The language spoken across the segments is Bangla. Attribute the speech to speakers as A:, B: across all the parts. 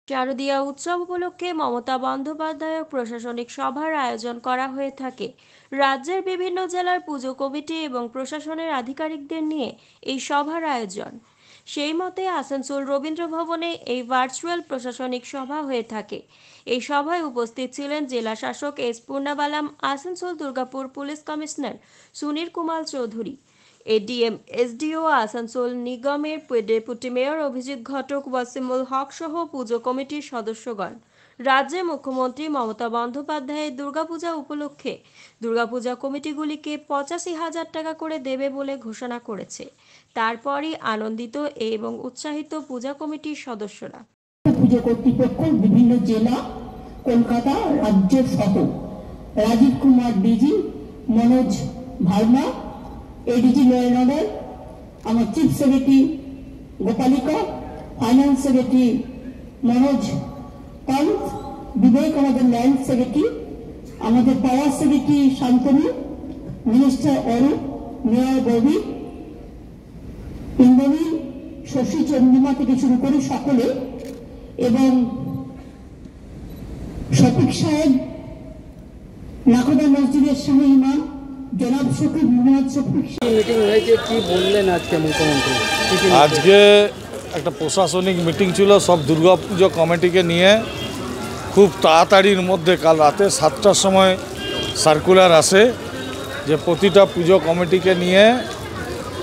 A: শারদীয়া উৎসব উপলক্ষে মমতা বন্দ্যোপাধ্যায় প্রশাসনিক সভার আয়োজন করা হয়ে থাকে। রাজ্যের বিভিন্ন জেলার পুজো কমিটি এবং প্রশাসনের আধিকারিকদের নিয়ে এই সভার আয়োজন। সেই মতে আসানসোল রবীন্দ্র ভবনে এই ভার্চুয়াল প্রশাসনিক সভা হয়ে থাকে। এই সভায় উপস্থিত ছিলেন জেলা শাসক S Purnabalam, Asansol Durgapur police commissioner Sunil Kumar Chowdhury, ADM SDO Asansol নিগমের ডেপুটি মেয়র অভিজিৎ ঘটক, ওয়াসিমুল হক সহ পুজো কমিটির সদস্যগণ। রাজ্যে মুখ্যমন্ত্রী মমতা বন্দ্যোপাধ্যায় দুর্গাপূজা উপলক্ষে দুর্গাপূজা কমিটিগুলিকে 85,000 টাকা করে দেবে বলে ঘোষণা করেছে। তারপরই আনন্দিত এবং উৎসাহিত পূজা কমিটির সদস্যরা।
B: পুজো কর্তৃপক্ষ বিভিন্ন জেলা, কলকাতা, রাজ্য সহ Rajeev Kumar DG, Manoj Verma, ADG law and order, আমার chief secretary Gopalika, finance secretary Manoj Pant, Bibek আমাদের ল্যান্ড সেক্রেটারি, আমাদের power secretary Shantanu, minister Arup, mayor Bobby, Indrani, Shashi, Chandrima থেকে শুরু করে সকলে, এবং শফিক সাহেব, নাকোদা মসজিদের শাহী ইমাম জনাব শফিক মোহাম্মদ শফিক।
C: মিটিং হয়েছে, কি বললেন আজকে মুখ্যমন্ত্রী?
D: আজকে একটা প্রশাসনিক মিটিং ছিল সব দুর্গাপুজো কমিটিকে নিয়ে। খুব তাড়াতাড়ির মধ্যে কাল রাতে 7টার সময় সার্কুলার আসে যে প্রতিটা পুজো কমিটিকে নিয়ে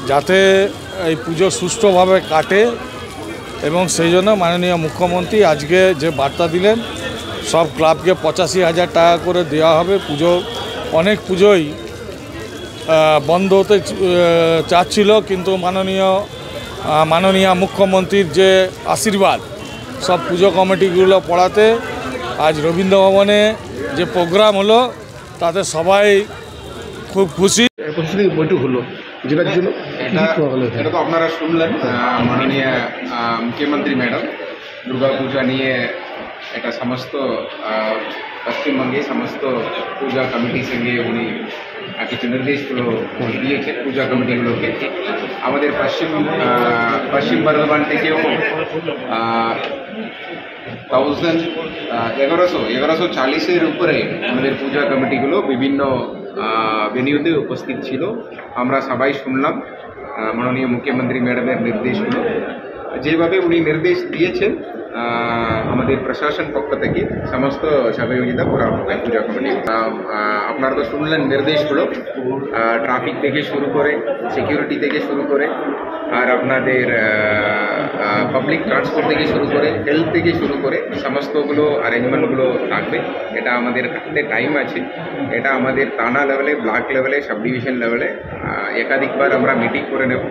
D: যাতে এই পুজো সুষ্ঠুভাবে কাটে, এবং সেই জন্য মাননীয় মুখ্যমন্ত্রী আজকে যে বার্তা দিলেন সব ক্লাবকে 85,000 টাকা করে দেওয়া হবে। অনেক পুজোই বন্ধ হতে চাচ্ছিল, কিন্তু মাননীয় মুখ্যমন্ত্রীর যে আশীর্বাদ সব পুজো কমিটিগুলো পড়াতে আজ রবীন্দ্র ভবনে যে প্রোগ্রাম হলো তাতে সবাই খুব খুশি।
E: বৈঠক হলো যেটার জন্য এটা তো আপনারা শুনলেন, মাননীয় মুখ্যমন্ত্রী ম্যাডাম দুর্গাপূজা নিয়ে এটা সমস্ত পশ্চিমবঙ্গে সমস্ত পূজা কমিটির সঙ্গে উনি কিছু নির্দেশগুলো দিয়েছেন পূজা কমিটিগুলোকে। আমাদের পশ্চিম বর্ধমান থেকেও 1140-এর উপরে আমাদের পূজা কমিটিগুলো বিভিন্ন ভেন্যুতে উপস্থিত ছিল। আমরা সবাই শুনলাম মাননীয় মুখ্যমন্ত্রী ম্যাডামের নির্দেশগুলো, যেভাবে উনি নির্দেশ দিয়েছেন আমাদের প্রশাসন পক্ষ থেকে সমস্ত সহযোগিতা করা হবে পূজা কমিটি। আপনারা তো শুনলেন নির্দেশগুলো, ট্রাফিক থেকে শুরু করে, সিকিউরিটি থেকে শুরু করে, আর আপনাদের পাবলিক ট্রান্সপোর্ট থেকে শুরু করে, হেলথ থেকে শুরু করে সমস্তগুলো অ্যারেঞ্জমেন্টগুলো থাকবে। এটা আমাদের হাতে টাইম আছে। এটা আমাদের থানা লেভেলে, ব্লক লেভেলে, সাব ডিভিশন লেভেলে একাধিকবার আমরা মিটিং করে নেব।